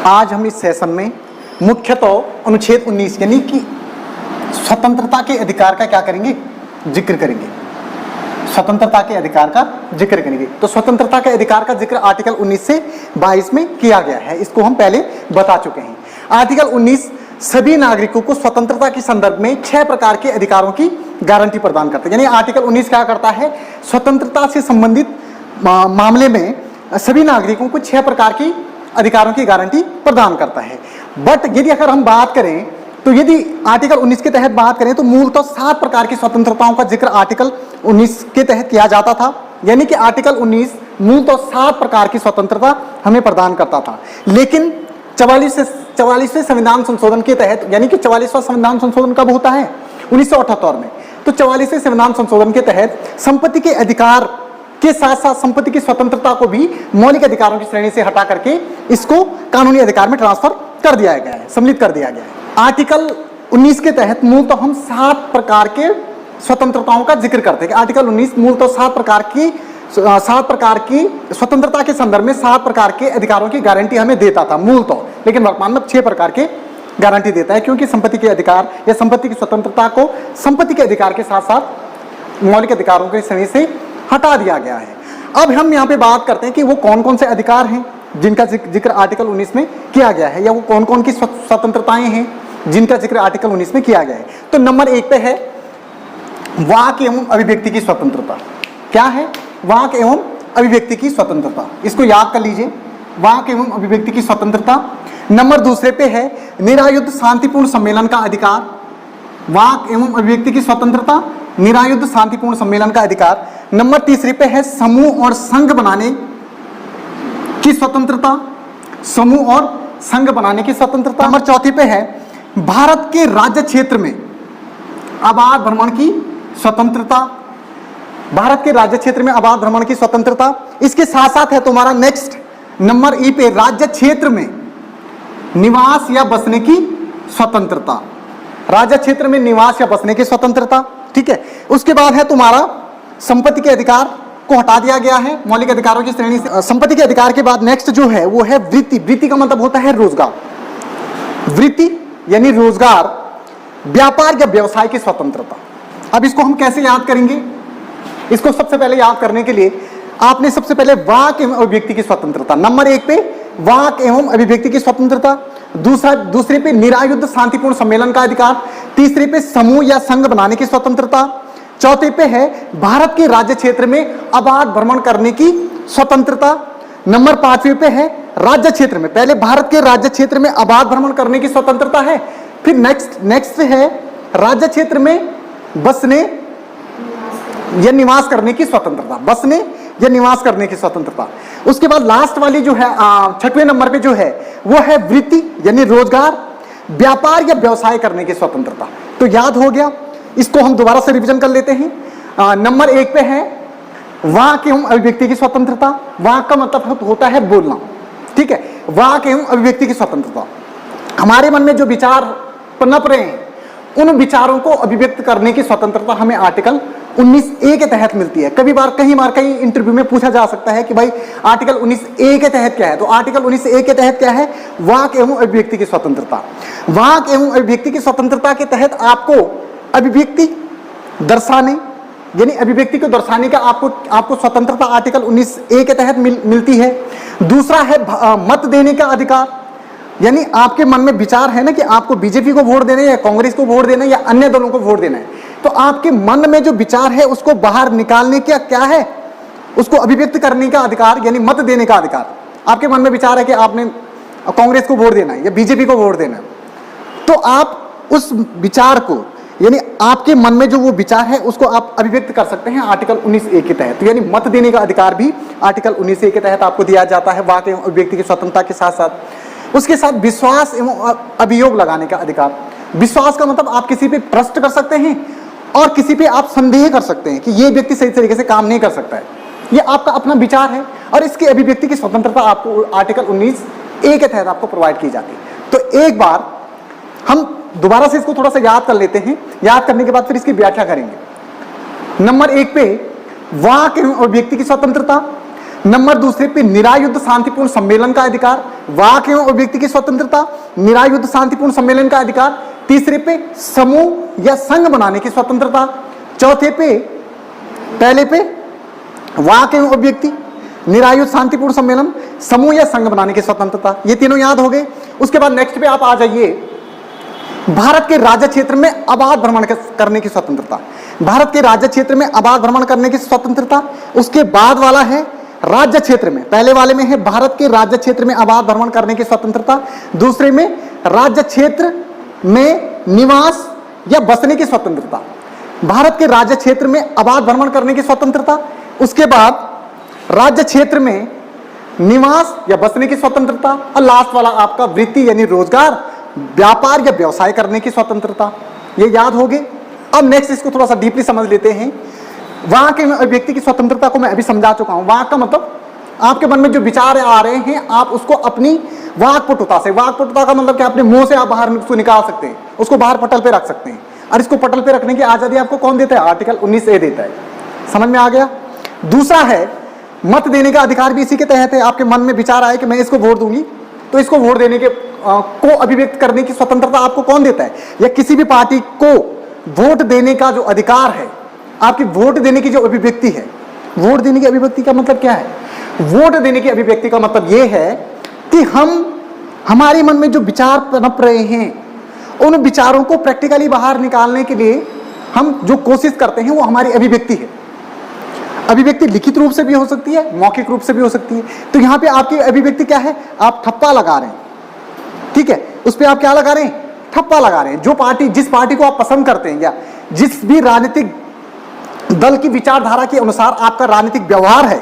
आज हम इस सेशन में मुख्यतः अनुच्छेद 19 यानी कि स्वतंत्रता के अधिकार का क्या करेंगे, जिक्र करेंगे। स्वतंत्रता के अधिकार का जिक्र करेंगे। तो स्वतंत्रता के अधिकार का जिक्र आर्टिकल 19 से 22 में किया गया है, इसको हम पहले बता चुके हैं। आर्टिकल 19 सभी नागरिकों को स्वतंत्रता के संदर्भ में 6 प्रकार के अधिकारों की गारंटी प्रदान करता है। यानी आर्टिकल 19 क्या करता है, स्वतंत्रता से संबंधित मामले में सभी नागरिकों को 6 प्रकार की अधिकारों की गारंटी प्रदान करता है। बट यदि अगर हम बात करें तो यदि आर्टिकल 19 के तहत बात करें तो मूलतः 7 प्रकार की स्वतंत्रताओं का जिक्र आर्टिकल 19 के तहत किया जाता था। यानी कि आर्टिकल 19 मूलतः 7 प्रकार की स्वतंत्रता हमें प्रदान करता था। लेकिन 44वें संविधान संशोधन के तहत, यानी कि 44वां संविधान संशोधन कब होता है, 1978 में। तो 44वें संविधान संशोधन के तहत संपत्ति के अधिकार के साथ साथ संपत्ति की स्वतंत्रता को भी मौलिक अधिकारों की श्रेणी से हटा करके इसको कानूनी अधिकार में ट्रांसफर कर दिया गया है, सम्मिलित कर दिया गया है। आर्टिकल 19 के तहत मूलतः हम 7 प्रकार के स्वतंत्रताओं का जिक्र करते हैं। आर्टिकल 19 मूलतः 7 प्रकार की स्वतंत्रता के संदर्भ में 7 प्रकार के अधिकारों की गारंटी हमें देता था मूलतः, लेकिन वर्तमान में 6 प्रकार के गारंटी देता है, क्योंकि संपत्ति के अधिकार या संपत्ति की स्वतंत्रता को संपत्ति के अधिकार के साथ साथ मौलिक अधिकारों की श्रेणी से हटा दिया गया है। अब हम यहाँ पे बात करते हैं कि वो कौन कौन से अधिकार हैं जिनका जिक्र आर्टिकल 19 में किया गया है, या वो कौन कौन की स्वतंत्रताएं हैं जिनका जिक्र आर्टिकल 19 में किया गया है। तो नंबर 1 पे है वाक एवं अभिव्यक्ति की स्वतंत्रता। क्या है? वाक एवं अभिव्यक्ति की स्वतंत्रता। इसको याद कर लीजिए, वाक एवं अभिव्यक्ति की स्वतंत्रता। नंबर 2 पे है निरायुद्ध शांतिपूर्ण सम्मेलन का अधिकार। वाक एवं अभिव्यक्ति की स्वतंत्रता, निरायुद्ध शांतिपूर्ण सम्मेलन का अधिकार। नंबर 3 पे है समूह और संघ बनाने की स्वतंत्रता, समूह और संघ बनाने की स्वतंत्रता। नंबर 4 पे है भारत के राज्य क्षेत्र में आबाद भ्रमण की स्वतंत्रता, भारत के राज्य क्षेत्र में आबाद भ्रमण की स्वतंत्रता। इसके साथ साथ है तुम्हारा नेक्स्ट नंबर ई पे राज्य क्षेत्र में निवास या बसने की स्वतंत्रता, राज्य क्षेत्र में निवास या बसने की स्वतंत्रता। ठीक है, उसके बाद है तुम्हारा संपत्ति के अधिकार को हटा दिया गया है मौलिक अधिकारों की श्रेणी से। संपत्ति के अधिकार के बाद नेक्स्ट जो है वो है वृत्ति। वृत्ति का मतलब होता है रोजगार। वृत्ति यानी रोजगार, व्यापार या व्यवसाय की स्वतंत्रता। अब इसको हम कैसे याद करेंगे? इसको सबसे पहले याद करने के लिए आपने सबसे पहले वाक एवं अभिव्यक्ति की स्वतंत्रता, नंबर 1 पे वाक एवं अभिव्यक्ति की स्वतंत्रता, दूसरे पे निरायुद्ध शांतिपूर्ण सम्मेलन का अधिकार, तीसरे पे समूह या संघ बनाने की स्वतंत्रता, चौथे पे है भारत के राज्य क्षेत्र में आबाद भ्रमण करने की स्वतंत्रता, नंबर 5 पे है राज्य क्षेत्र में, पहले भारत के राज्य क्षेत्र में आबाद भ्रमण करने की स्वतंत्रता है। फिर नेक्स्ट है राज्य क्षेत्र में बसने या निवास करने की स्वतंत्रता, बसने या निवास करने की स्वतंत्रता। उसके बाद लास्ट वाली जो है 6वें नंबर पे जो है वो है वृत्ति यानी रोजगार, व्यापार या व्यवसाय करने की स्वतंत्रता। तो याद हो गया, इसको हम दोबारा से रिवीजन कर लेते हैं। नंबर 1 पे है वाक एवं अभिव्यक्ति की स्वतंत्रता। वाक का मतलब होता है बोलना, ठीक है। वाक एवं अभिव्यक्ति की स्वतंत्रता, हमारे मन में जो विचार पनप रहे हैं उन विचारों को अभिव्यक्त करने की स्वतंत्रता हमें आर्टिकल 19A के तहत मिलती है। कई बार कई इंटरव्यू में पूछा जा सकता है कि भाई आर्टिकल 19A के तहत क्या है, तो आर्टिकल 19A के तहत क्या है, वाक एवं अभिव्यक्ति की स्वतंत्रता। वाक एवं अभिव्यक्ति की स्वतंत्रता के तहत आपको अभिव्यक्ति दर्शाने यानी अभिव्यक्ति को दर्शाने का आपको स्वतंत्रता आर्टिकल 19A के तहत मिलती है। दूसरा है मत देने का अधिकार, यानी आपके मन में विचार है ना कि आपको बीजेपी को वोट देना है या कांग्रेस को वोट देना है या अन्य दलों को वोट देना है, तो आपके मन में जो विचार है उसको बाहर निकालने का क्या है, उसको अभिव्यक्त करने का अधिकार यानी मत देने का अधिकार। आपके मन में विचार है कि आपने कांग्रेस को वोट देना है या बीजेपी को वोट देना है, तो आप उस विचार को यानी आपके मन में जो वो विचार है उसको आप अभिव्यक्त कर सकते हैं आर्टिकल 19A के तहत। तो यानी मत देने का अधिकार भी आर्टिकल 19A के तहत आपको दिया जाता है, वाक एवं अभिव्यक्ति की स्वतंत्रता के साथ साथ। उसके साथ विश्वास एवं अभियोग लगाने का अधिकार। विश्वास का मतलब आप किसी पे ट्रस्ट कर सकते हैं और किसी पे आप संदेह कर सकते हैं कि ये व्यक्ति सही तरीके से काम नहीं कर सकता है, ये आपका अपना विचार है, और इसकी अभिव्यक्ति की स्वतंत्रता आपको आर्टिकल 19A के तहत आपको प्रोवाइड की जाती है। तो एक बार हम दोबारा से इसको थोड़ा सा याद कर लेते हैं, याद करने के बाद फिर इसकी व्याख्या करेंगे। नंबर 1 पे वाक एवं अभिव्यक्ति की स्वतंत्रता, नंबर दूसरे पे निरायुद्ध शांतिपूर्ण सम्मेलन का अधिकार, वाक एवं अभिव्यक्ति की स्वतंत्रता, निरायुद्ध शांतिपूर्ण सम्मेलन का अधिकार। तीसरे पे समूह या संघ बनाने की स्वतंत्रता। चौथे पे, पहले पे वाक एवं अभिव्यक्ति, निरायुद्ध शांतिपूर्ण सम्मेलन, समूह या संघ बनाने की स्वतंत्रता, ये तीनों याद हो गए। उसके बाद नेक्स्ट पे आप आ जाइए, भारत के राज्य क्षेत्र में अबाध भ्रमण करने की स्वतंत्रता। भारत के राज्य क्षेत्र में अबाध भ्रमण करने की स्वतंत्रता। उसके बाद वाला है राज्य क्षेत्र में, पहले वाले में है भारत के राज्य क्षेत्र में अबाध भ्रमण करने की स्वतंत्रता, दूसरे में राज्य क्षेत्र में निवास या बसने की स्वतंत्रता। भारत के राज्य क्षेत्र में अबाध भ्रमण करने की स्वतंत्रता, उसके बाद राज्य क्षेत्र में निवास या बसने की स्वतंत्रता, और लास्ट वाला आपका वृत्ति यानी रोजगार, व्यापार या व्यवसाय करने की स्वतंत्रता। ये याद हो गए। अब नेक्स्ट इसको थोड़ा सा डीपली समझ लेते हैं। वहां के व्यक्ति की स्वतंत्रता को मैं अभी समझा चुका हूं। वहां का मतलब आपके मन में जो विचार आ रहे हैं आप उसको अपनी वाक्पटुता से, वाक्पटुता का मतलब क्या, अपने मुंह से आप बाहर उसको निकाल सकते हैं, उसको बाहर पटल पे रख सकते हैं। और इसको पटल पे रखने की आजादी आपको कौन देता है? आर्टिकल 19A देता है। समझ में आ गया। दूसरा है मत देने का अधिकार, भी इसी के तहत है। आपके मन में विचार आए कि मैं इसको वोट दूंगी, तो इसको वोट देने के को अभिव्यक्त करने की स्वतंत्रता आपको कौन देता है? या किसी भी पार्टी को वोट देने का जो अधिकार है, आपकी वोट देने की जो अभिव्यक्ति है, वोट देने की अभिव्यक्ति का मतलब क्या है? वोट देने की अभिव्यक्ति का मतलब यह है कि हमारे मन में जो विचार पनप रहे हैं, उन विचारों को प्रैक्टिकली बाहर निकालने के लिए हम जो कोशिश करते हैं वो हमारी अभिव्यक्ति है। अभिव्यक्ति लिखित रूप से भी हो सकती है, मौखिक रूप से भी हो सकती है। तो यहां पे आपकी अभिव्यक्ति क्या है? आप ठप्पा लगा रहे हैं, ठीक है, उस पर आप क्या लगा रहे हैं? ठप्पा लगा रहे हैं। जो पार्टी, जिस पार्टी को आप पसंद करते हैं या जिस भी राजनीतिक दल की विचारधारा के अनुसार आपका राजनीतिक व्यवहार है,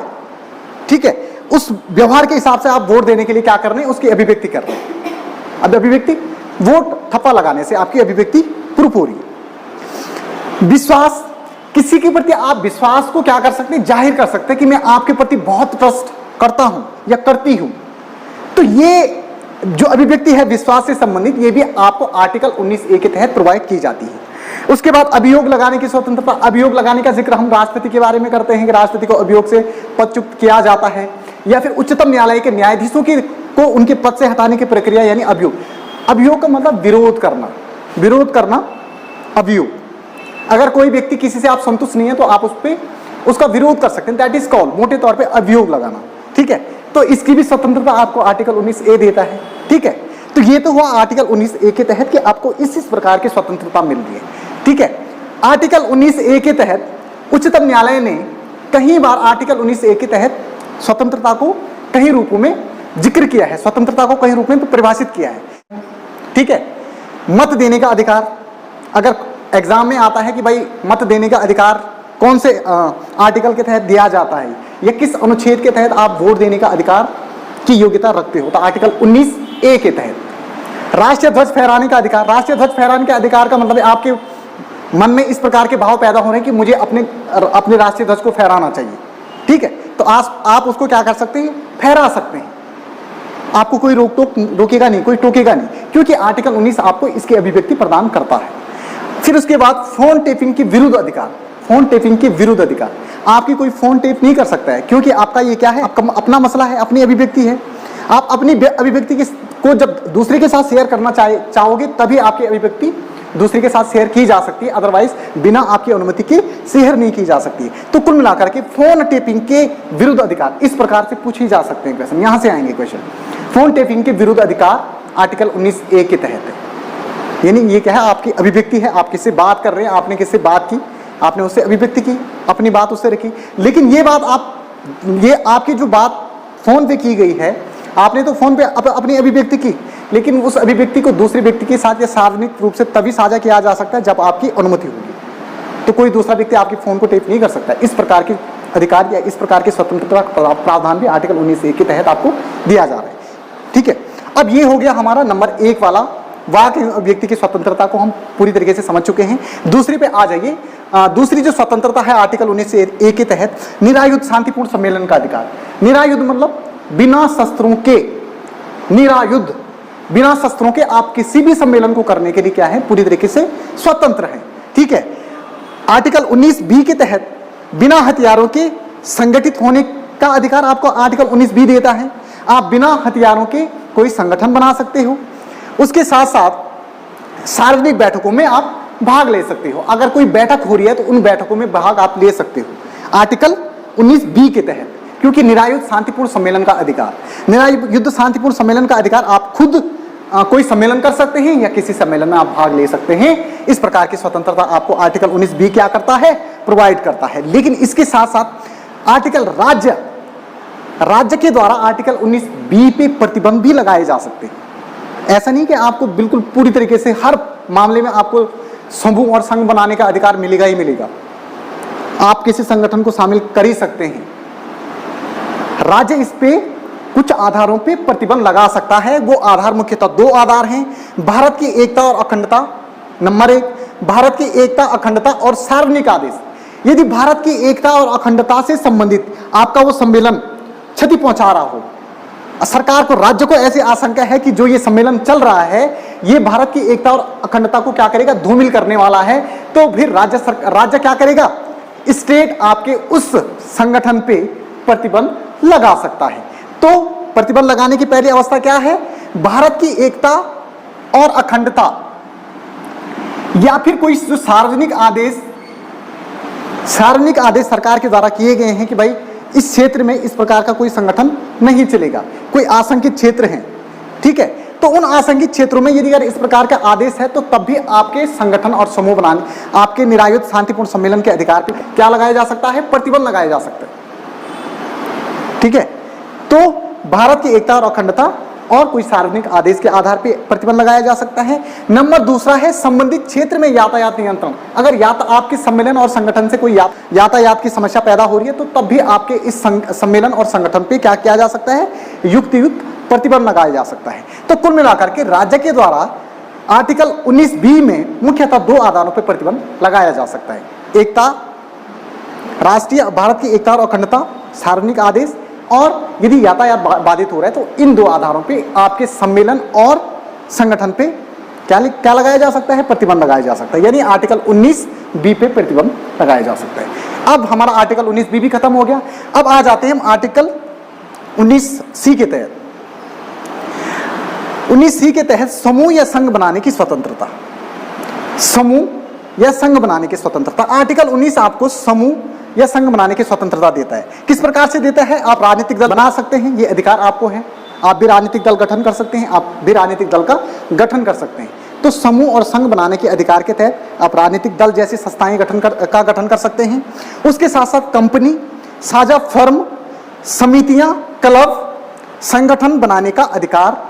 ठीक है, उस व्यवहार के हिसाब से आप वोट देने के लिए क्या कर रहे हैं? उसकी अभिव्यक्ति कर रहे हैं। अब अभिव्यक्ति, वोट ठप्पा लगाने से आपकी अभिव्यक्ति प्रूफ हो रही है। विश्वास, किसी के प्रति आप विश्वास को क्या कर सकते हैं? जाहिर कर सकते हैं कि मैं आपके प्रति बहुत ट्रस्ट करता हूं या करती हूं। तो ये जो अभिव्यक्ति है विश्वास से संबंधित, ये भी आपको आर्टिकल 19A के तहत प्रोवाइड की जाती है। उसके बाद अभियोग लगाने की स्वतंत्रता। अभियोग लगाने का जिक्र हम राष्ट्रपति के बारे में करते हैं कि राष्ट्रपति को अभियोग से पदच्युत किया जाता है, या फिर उच्चतम न्यायालय के न्यायाधीशों को उनके पद से हटाने की प्रक्रिया यानी अभियोग। अभियोग का मतलब विरोध करना, विरोध करना अभियोग। अगर कोई व्यक्ति किसी से आप संतुष्ट नहीं है तो आप उस पर उसका विरोध कर सकते हैं, दैट इज कॉल्ड मोटे तौर पे अभियोग लगाना, ठीक है। तो इसकी भी स्वतंत्रता आपको आर्टिकल 19A देता है, ठीक है। तो ये तो हुआ आर्टिकल 19A के तहत कि आपको इस प्रकार की स्वतंत्रता मिल रही है, ठीक है। आर्टिकल 19A के तहत उच्चतम न्यायालय ने कई बार आर्टिकल 19A के तहत स्वतंत्रता को कई रूपों में जिक्र किया है, स्वतंत्रता को कई रूप में परिभाषित किया है, ठीक है। मत देने का अधिकार, अगर एग्जाम में आता है कि भाई मत देने का अधिकार कौन से आर्टिकल के तहत दिया जाता है या किस अनुच्छेद के तहत आप वोट देने का अधिकार की योग्यता रखते हो, तो आर्टिकल 19A के तहत। राष्ट्रीय ध्वज फहराने का अधिकार, राष्ट्रीय ध्वज फहराने के अधिकार का मतलब है आपके मन में इस प्रकार के भाव पैदा हो रहे हैं कि मुझे अपने राष्ट्रीय ध्वज को फहराना चाहिए, ठीक है। तो आप उसको क्या कर सकते हैं? फहरा सकते हैं। आपको कोई रोकेगा नहीं, कोई टोकेगा नहीं, क्योंकि आर्टिकल 19 आपको इसकी अभिव्यक्ति प्रदान करता है। फिर उसके बाद फोन टेपिंग के विरुद्ध अधिकार, फोन टेपिंग के विरुद्ध अधिकार। आपकी कोई फोन टेप नहीं कर सकता है, क्योंकि आपका ये क्या है? आपका अपना मसला है, अपनी अभिव्यक्ति है। आप अपनी अभिव्यक्ति को जब दूसरे के साथ शेयर करना चाहोगे तभी आपकी अभिव्यक्ति दूसरे के साथ शेयर की जा सकती है, अदरवाइज बिना आपकी अनुमति के शेयर नहीं की जा सकती है। तो कुल मिलाकर के फोन टेपिंग के विरुद्ध अधिकार इस प्रकार से पूछे जा सकते हैं क्वेश्चन, यहां से आएंगे क्वेश्चन। फोन टेपिंग के विरुद्ध अधिकार आर्टिकल 19A के तहत है, यानी ये क्या है? आपकी अभिव्यक्ति है, आप किससे बात कर रहे हैं, आपने किससे बात की, आपने उससे अभिव्यक्ति की, अपनी बात उससे रखी। लेकिन ये बात ये आपकी जो बात फोन पे की गई है, आपने तो फोन पे अपनी अभिव्यक्ति की, लेकिन उस अभिव्यक्ति को दूसरे व्यक्ति के साथ या सार्वजनिक रूप से तभी साझा किया जा सकता है जब आपकी अनुमति होगी। तो कोई दूसरा व्यक्ति आपके फोन को टेप नहीं कर सकता। इस प्रकार के अधिकार या इस प्रकार की स्वतंत्रता का प्रावधान भी आर्टिकल 19A के तहत आपको दिया जा रहा है, ठीक है। अब ये हो गया हमारा नंबर 1 वाला, वाक व्यक्ति की स्वतंत्रता को हम पूरी तरीके से समझ चुके हैं। दूसरी पे आ जाइए। दूसरी जो स्वतंत्रता है आर्टिकल 19A के तहत, निरायुद्ध शांतिपूर्ण सम्मेलन का अधिकार। निरायुद्ध मतलब बिना शस्त्रों के, निरायुद्ध बिना शस्त्रों के आप किसी भी सम्मेलन को करने के लिए क्या है? पूरी तरीके से स्वतंत्र है, ठीक है। आर्टिकल 19B के तहत बिना हथियारों के संगठित होने का अधिकार आपको आर्टिकल 19B देता है। आप बिना हथियारों के कोई संगठन बना सकते हो। उसके साथ साथ सार्वजनिक बैठकों में आप भाग ले सकते हो। अगर कोई बैठक हो रही है तो उन बैठकों में भाग आप ले सकते हो आर्टिकल 19B के तहत, क्योंकि निरायुध शांतिपूर्ण सम्मेलन का अधिकार, निरायुध शांतिपूर्ण सम्मेलन का अधिकार आप खुद कोई सम्मेलन कर सकते हैं या किसी सम्मेलन में आप भाग ले सकते हैं। इस प्रकार की स्वतंत्रता आपको आर्टिकल 19B क्या करता है, प्रोवाइड करता है। लेकिन इसके साथ साथ आर्टिकल राज्य के द्वारा आर्टिकल 19B पे प्रतिबंध भी लगाए जा सकते हैं। ऐसा नहीं कि आपको बिल्कुल पूरी तरीके से हर मामले में आपको समूह और संघ बनाने का अधिकार मिलेगा ही मिलेगा। आप किसी संगठन को शामिल कर ही सकते हैं। राज्य इस पे कुछ आधारों पे प्रतिबंध लगा सकता है। वो आधार मुख्यतः 2 आधार हैं, भारत की एकता और अखंडता, नंबर 1, भारत की एकता, अखंडता और सार्वजनिक आदेश। यदि भारत की एकता और अखंडता से संबंधित आपका वो सम्मेलन क्षति पहुंचा रहा हो, सरकार को, राज्य को ऐसी आशंका है कि जो ये सम्मेलन चल रहा है ये भारत की एकता और अखंडता को क्या करेगा, धूमिल करने वाला है, तो फिर राज्य क्या करेगा, स्टेट आपके उस संगठन पे प्रतिबंध लगा सकता है। तो प्रतिबंध लगाने की पहली अवस्था क्या है, भारत की एकता और अखंडता या फिर कोई जो सार्वजनिक आदेश सरकार के द्वारा किए गए हैं कि भाई इस क्षेत्र में इस प्रकार का कोई संगठन नहीं चलेगा, कोई आशंकित क्षेत्र है, ठीक है, तो उन आशंकित क्षेत्रों में यदि अगर इस प्रकार का आदेश है तो तब भी आपके संगठन और समूह बनाने, आपके निरायुध शांतिपूर्ण सम्मेलन के अधिकार पर क्या लगाया जा सकता है, प्रतिबंध लगाया जा सकता है। ठीक है, तो भारत की एकता और अखंडता और कोई सार्वजनिक आदेश के आधार पर प्रतिबंध लगाया जा सकता है। नंबर दूसरा है संबंधित क्षेत्र में यातायात नियंत्रण। अगर आपके सम्मेलन और संगठन से कोई यातायात की समस्या पैदा हो रही है तो तब भी आपके इस सम्मेलन और संगठन पे क्या किया जा सकता है, युक्त प्रतिबंध लगाया जा सकता है। तो कुल मिलाकर के राज्य के द्वारा आर्टिकल 19B में मुख्यतः 2 आधारों पर प्रतिबंध लगाया जा सकता है, एकता, राष्ट्रीय भारत की एकता और अखंडता, सार्वजनिक आदेश, और यदि यातायात बाधित हो रहा है तो इन 2 आधारों पे आपके सम्मेलन और संगठन पे क्या लगाया जा सकता है, प्रतिबंध लगाया जा सकता है। यानी आर्टिकल 19B पे प्रतिबंध लगाया जा सकता है। अब हमारा आर्टिकल 19B भी खत्म हो गया। अब आ जाते हैं हम आर्टिकल 19C के तहत। 19C के तहत समूह या संघ बनाने की स्वतंत्रता, समूह या संघ बनाने की स्वतंत्रता। आर्टिकल 19 आपको समूह या संघ बनाने की स्वतंत्रता देता है। किस प्रकार से देता है, आप राजनीतिक दल बना सकते हैं, ये अधिकार आपको है। आप भी राजनीतिक दल गठन कर सकते हैं, आप भी राजनीतिक दल का गठन कर सकते हैं। तो समूह और संघ बनाने के अधिकार के तहत आप राजनीतिक दल जैसी संस्थाएं गठन कर सकते हैं। उसके साथ साथ कंपनी, साझा फर्म, समितियां, क्लब, संगठन बनाने का अधिकार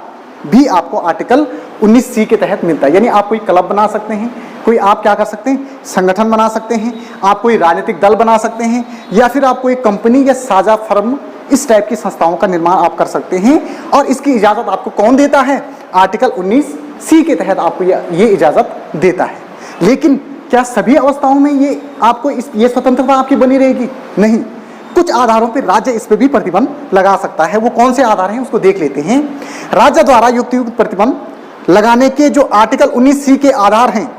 भी आपको आर्टिकल 19C के तहत मिलता है। यानी आप कोई क्लब बना सकते हैं, कोई आप क्या कर सकते हैं, संगठन बना सकते हैं, आप कोई राजनीतिक दल बना सकते हैं, या फिर आप कोई कंपनी या साझा फर्म, इस टाइप की संस्थाओं का निर्माण आप कर सकते हैं। और इसकी इजाजत आपको कौन देता है, आर्टिकल 19C के तहत आपको ये इजाजत देता है। लेकिन क्या सभी अवस्थाओं में ये आपको ये स्वतंत्रता आपकी बनी रहेगी, नहीं। कुछ आधारों पर राज्य इस पर भी प्रतिबंध लगा सकता है। वो कौन से आधार हैं उसको देख लेते हैं। राज्य द्वारा युक्त प्रतिबंध लगाने के जो आर्टिकल 19C के आधार हैं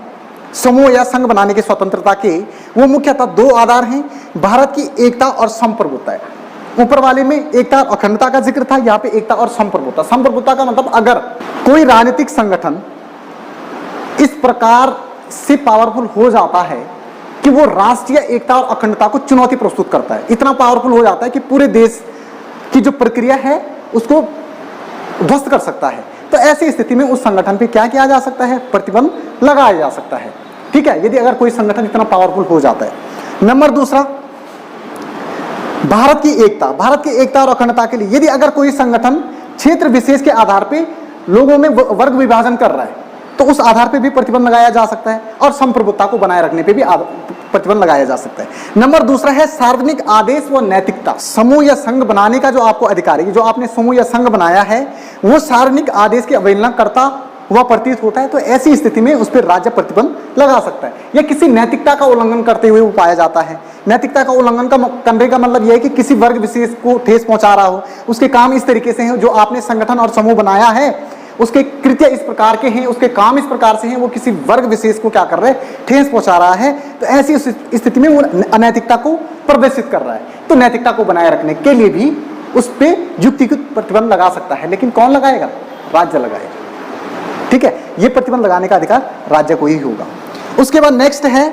समूह या संघ बनाने की स्वतंत्रता के, वो मुख्यतः 2 आधार हैं, भारत की एकता और संप्रभुता है। ऊपर वाले में एकता और अखंडता का जिक्र था, यहाँ पे एकता और संप्रभुता। संप्रभुता का मतलब अगर कोई राजनीतिक संगठन इस प्रकार से पावरफुल हो जाता है कि वो राष्ट्रीय एकता और अखंडता को चुनौती प्रस्तुत करता है, इतना पावरफुल हो जाता है कि पूरे देश की जो प्रक्रिया है उसको ध्वस्त कर सकता है, तो ऐसी स्थिति में उस संगठन पे क्या किया जा सकता है, प्रतिबंध लगाया जा सकता है। ठीक है, यदि अगर कोई संगठन इतना पावरफुल हो जाता है। नंबर दूसरा, भारत की एकता और अखंडता के लिए यदि अगर कोई संगठन क्षेत्र विशेष के आधार पे लोगों में वर्ग विभाजन कर रहा है तो उस आधार पे भी प्रतिबंध लगाया जा सकता है, और संप्रभुता को बनाए रखने पे भी प्रतिबंध लगाया जा सकता है। नंबर दूसरा है सार्वजनिक आदेश व नैतिकता। समूह या संघ बनाने का जो आपको अधिकार है, जो आपने समूह या संघ बनाया है वो सार्वजनिक आदेश की अवहेलना करता हुआ प्रतीत होता है, तो ऐसी स्थिति में उस पर राज्य प्रतिबंध लगा सकता है। या किसी नैतिकता का उल्लंघन करते हुए वो पाया जाता है। नैतिकता का उल्लंघन करने का मतलब यह है कि किसी वर्ग विशेष को ठेस पहुंचा रहा हो, उसके काम इस तरीके से हैं, जो आपने संगठन और समूह बनाया है उसके कृत्य इस प्रकार के हैं, उसके काम इस प्रकार से हैं, वो किसी वर्ग विशेष को क्या कर रहा है, ठेस पहुंचा रहा है, तो ऐसी स्थिति में वो अनैतिकता को प्रदर्शित कर रहा है। तो नैतिकता को बनाए रखने के लिए भी उस पर युक्तिगत प्रतिबंध लगा सकता है, लेकिन कौन लगाएगा? राज्य लगाएगा। ठीक है, ये प्रतिबंध लगाने का अधिकार राज्य को ही होगा। उसके बाद नेक्स्ट है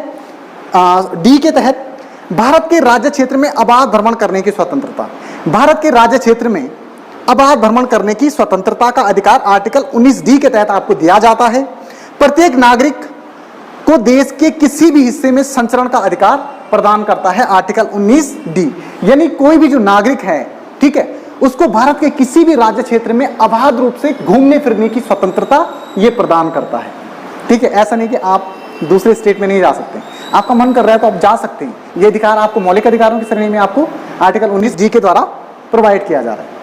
डी के तहत भारत के राज्य क्षेत्र में अबाध भ्रमण करने की स्वतंत्रता। भारत के राज्य क्षेत्र में अबाध भ्रमण करने की स्वतंत्रता का अधिकार आर्टिकल 19D के तहत आपको दिया जाता है। प्रत्येक नागरिक को देश के किसी भी हिस्से में संचरण का अधिकार प्रदान करता है आर्टिकल 19D। यानी कोई भी जो नागरिक है, ठीक है, उसको भारत के किसी भी राज्य क्षेत्र में अबाध रूप से घूमने फिरने की स्वतंत्रता ये प्रदान करता है। ठीक है, ऐसा नहीं कि आप दूसरे स्टेट में नहीं जा सकते, आपका मन कर रहा है तो आप जा सकते हैं। ये अधिकार आपको मौलिक अधिकारों की श्रेणी में आपको आर्टिकल 19D के द्वारा प्रोवाइड किया जा रहा है।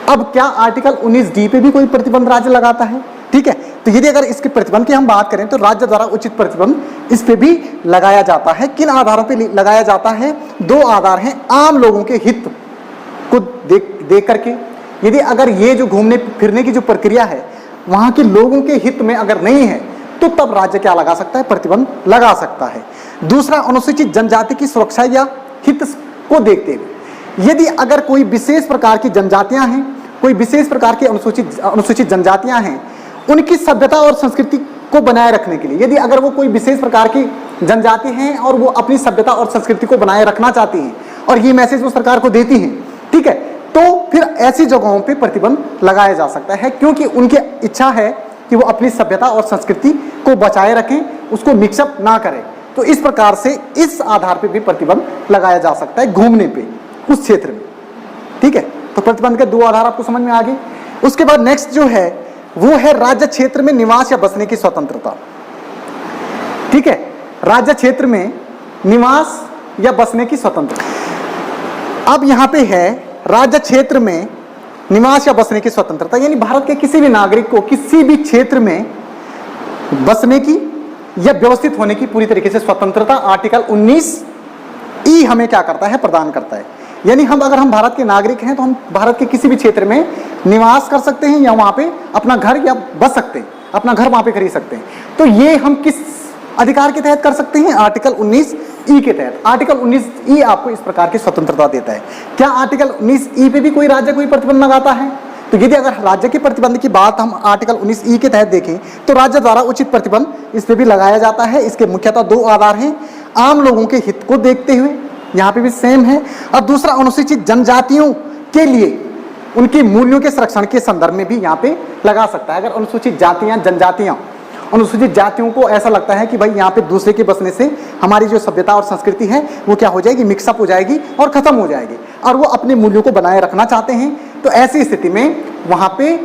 अब क्या आर्टिकल 19D पे भी कोई प्रतिबंध राज्य लगाता है? ठीक है, तो यदि अगर इसके प्रतिबंध की हम बात करें तो राज्य द्वारा उचित प्रतिबंध इस पे भी लगाया जाता है। किन आधारों पे लगाया जाता है? दो आधार हैं, आम लोगों के हित को देख करके, यदि अगर ये जो घूमने फिरने की जो प्रक्रिया है वहां के लोगों के हित में अगर नहीं है तो तब राज्य क्या लगा सकता है? प्रतिबंध लगा सकता है। दूसरा, अनुसूचित जनजाति की सुरक्षा या हित को देखते हुए, यदि अगर कोई विशेष प्रकार की जनजातियां हैं, कोई विशेष प्रकार की अनुसूचित जनजातियां हैं, उनकी सभ्यता और संस्कृति को बनाए रखने के लिए, यदि अगर वो कोई विशेष प्रकार की जनजाति हैं और वो अपनी सभ्यता और संस्कृति को बनाए रखना चाहती हैं और ये मैसेज वो सरकार को देती हैं, ठीक है, तो फिर ऐसी जगहों पे प्रतिबंध लगाया जा सकता है, क्योंकि उनकी इच्छा है कि वो अपनी सभ्यता और संस्कृति को बचाए रखें, उसको मिक्सअप ना करें। तो इस प्रकार से इस आधार पे भी प्रतिबंध लगाया जा सकता है घूमने पे उस क्षेत्र में। ठीक है, तो प्रतिबंध के दो आधार आपको समझ में आ गए। उसके बाद नेक्स्ट जो है वो है राज्य क्षेत्र में निवास या बसने की स्वतंत्रता। ठीक है, राज्य क्षेत्र में निवास या बसने की स्वतंत्रता। अब यहां पे है राज्य क्षेत्र में निवास या बसने की स्वतंत्रता, यानी भारत के किसी भी नागरिक को किसी भी क्षेत्र में बसने की या व्यवस्थित होने की पूरी तरीके से स्वतंत्रता आर्टिकल 19E हमें क्या करता है? प्रदान करता है। यानी अगर हम भारत के नागरिक हैं तो हम भारत के किसी भी क्षेत्र में निवास कर सकते हैं या वहां पे अपना घर या बस सकते हैं, अपना घर वहां पे खरीद सकते हैं। तो ये हम किस अधिकार के तहत कर सकते हैं? आर्टिकल 19E के तहत। आर्टिकल 19E आपको इस प्रकार की स्वतंत्रता देता है। क्या आर्टिकल 19E पे भी कोई राज्य कोई प्रतिबंध लगाता है? तो यदि अगर राज्य के प्रतिबंध की बात हम आर्टिकल 19E के तहत देखें तो राज्य द्वारा उचित प्रतिबंध इस पे भी लगाया जाता है। इसके मुख्यतः दो आधार हैं, आम लोगों के हित को देखते हुए, यहाँ पे भी सेम है, और दूसरा अनुसूचित जनजातियों के लिए उनके मूल्यों के संरक्षण के संदर्भ में भी यहाँ पे लगा सकता है। अगर अनुसूचित जातियां जनजातियां अनुसूचित जातियों को ऐसा लगता है कि भाई यहाँ पे दूसरे के बसने से हमारी जो सभ्यता और संस्कृति है वो क्या हो जाएगी? मिक्सअप हो जाएगी और खत्म हो जाएगी, और वो अपने मूल्यों को बनाए रखना चाहते हैं, तो ऐसी स्थिति में वहां पे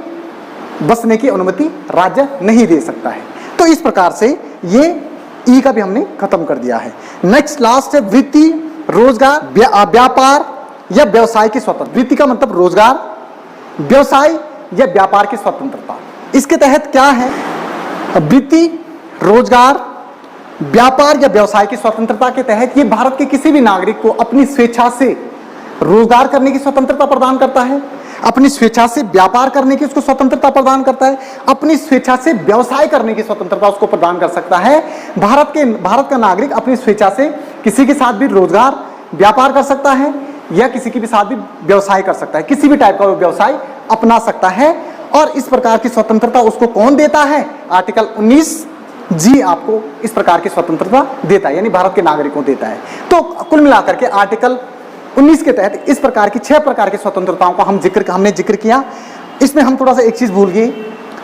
बसने की अनुमति राज्य नहीं दे सकता है। तो इस प्रकार से ये ई का भी हमने खत्म कर दिया है। नेक्स्ट लास्ट है वृत्ति, रोजगार, व्यापार या व्यवसाय की स्वतंत्रता। वृत्ति का मतलब रोजगार, व्यवसाय या व्यापार की स्वतंत्रता। इसके तहत क्या है? वृत्ति, रोजगार, व्यापार या व्यवसाय की स्वतंत्रता के तहत ये भारत के किसी भी नागरिक को अपनी स्वेच्छा से रोजगार करने की स्वतंत्रता प्रदान करता है, अपनी स्वेच्छा से व्यापार करने की उसको स्वतंत्रता प्रदान करता है, अपनी स्वेच्छा से व्यवसाय करने की स्वतंत्रता उसको प्रदान कर सकता है। भारत का नागरिक अपनी स्वेच्छा से किसी के साथ भी रोजगार, व्यापार कर सकता है या किसी के भी साथ भी व्यवसाय कर सकता है, किसी भी टाइप का व्यवसाय अपना सकता है। और इस प्रकार की स्वतंत्रता उसको कौन देता है? आर्टिकल 19G आपको इस प्रकार की स्वतंत्रता देता है, यानी भारत के नागरिकों को देता है। तो कुल मिलाकर के आर्टिकल 19 के तहत इस प्रकार की 6 प्रकार की स्वतंत्रताओं का हमने जिक्र किया। इसमें हम थोड़ा सा एक चीज भूल गए,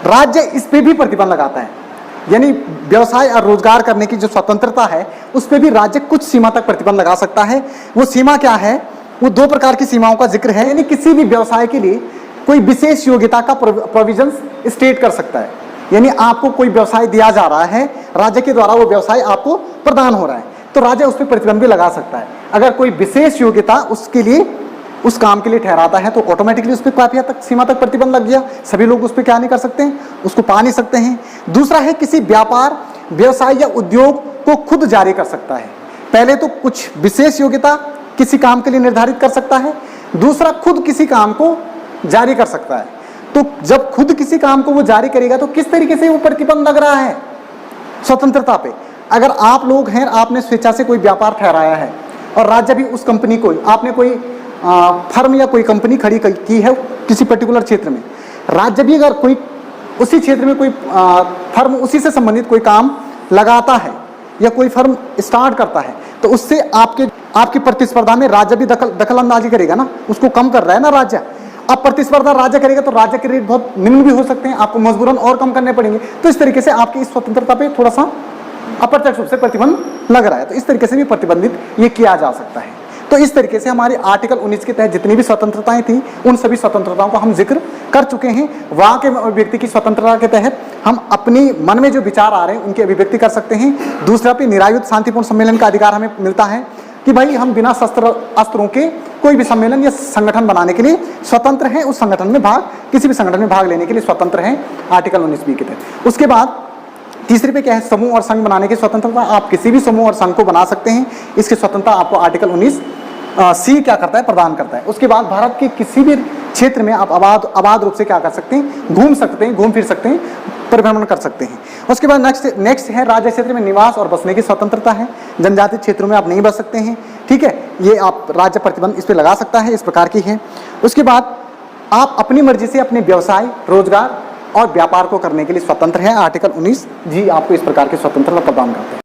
राज्य इस पे भी प्रतिबंध लगाता है, यानी व्यवसाय और रोजगार करने की जो स्वतंत्रता है उस पे भी राज्य कुछ सीमा तक प्रतिबंध लगा सकता है। वो सीमा क्या है? वो 2 प्रकार की सीमाओं का जिक्र है, यानी किसी भी व्यवसाय के लिए कोई विशेष योग्यता का प्रोविजन स्टेट कर सकता है, यानी आपको कोई व्यवसाय दिया जा रहा है, राज्य के द्वारा वो व्यवसाय आपको प्रदान हो रहा है, तो राज्य उस पर प्रतिबंध भी लगा सकता है। अगर कोई विशेष योग्यता उसके लिए उस काम के लिए ठहराता है तो ऑटोमेटिकली उस पर काफी हद तक सीमा तक प्रतिबंध लग गया, सभी लोग उस पर क्या नहीं कर सकते हैं, उसको पा नहीं सकते हैं। दूसरा है किसी व्यापार, व्यवसाय या उद्योग को खुद जारी कर सकता है। पहले तो कुछ विशेष योग्यता किसी काम के लिए निर्धारित कर सकता है, दूसरा खुद किसी काम को जारी कर सकता है। तो जब खुद किसी काम को वो जारी करेगा तो किस तरीके से वो प्रतिबंध लग रहा है स्वतंत्रता पे। अगर आप लोग हैं, आपने स्वेच्छा से कोई व्यापार ठहराया है और राज्य भी उस कंपनी को, आपने कोई फर्म या कोई कंपनी खड़ी की है किसी पर्टिकुलर क्षेत्र में, राज्य भी अगर कोई उसी क्षेत्र में कोई फर्म उसी से संबंधित कोई काम लगाता है या कोई फर्म स्टार्ट करता है, तो उससे आपकी प्रतिस्पर्धा में राज्य भी दखल अंदाजी करेगा ना, उसको कम कर रहा है ना राज्य। अब प्रतिस्पर्धा राज्य करेगा तो राज्य के रेट बहुत निम्न भी हो सकते हैं, आपको मजबूरन और कम करने पड़ेंगे। तो इस तरीके से आपकी इस स्वतंत्रता पे थोड़ा सा अप्रत्यक्ष रूप से प्रतिबंध लग रहा है, तो इस तरीके से भी प्रतिबंधित ये किया जा सकता है। तो इस तरीके से हमारे आर्टिकल 19 के तहत जितनी भी स्वतंत्रताएं थी उन सभी स्वतंत्रताओं को हम जिक्र कर चुके हैं। वहां के व्यक्ति की स्वतंत्रता के तहत हम अपनी मन में जो विचार आ रहे हैं उनकी अभिव्यक्ति कर सकते हैं। दूसरा पे निरायुध शांतिपूर्ण सम्मेलन का अधिकार हमें मिलता है कि भाई हम बिना अस्त्रों के कोई भी सम्मेलन या संगठन बनाने के लिए स्वतंत्र हैं, उस संगठन में किसी भी संगठन में भाग लेने के लिए स्वतंत्र हैं आर्टिकल 19B के तहत। उसके बाद तीसरे पे क्या है, समूह और संघ बनाने की स्वतंत्रता। आप किसी भी समूह और संघ को बना सकते हैं, इसकी स्वतंत्रता आपको आर्टिकल 19C क्या करता है, प्रदान करता है। उसके बाद भारत के किसी भी क्षेत्र में आप आबाद रूप से क्या कर सकते हैं, घूम फिर सकते हैं, परिभ्रमण कर सकते हैं। उसके बाद नेक्स्ट है राज्य क्षेत्र में निवास और बसने की स्वतंत्रता है। जनजातीय क्षेत्रों में आप नहीं बस सकते हैं, ठीक है, ये आप राज्य प्रतिबंध इस पे लगा सकता है, इस प्रकार की है। उसके बाद आप अपनी मर्जी से अपने व्यवसाय, रोजगार और व्यापार को करने के लिए स्वतंत्र है। आर्टिकल 19G आपको इस प्रकार की स्वतंत्रता प्रदान करता है।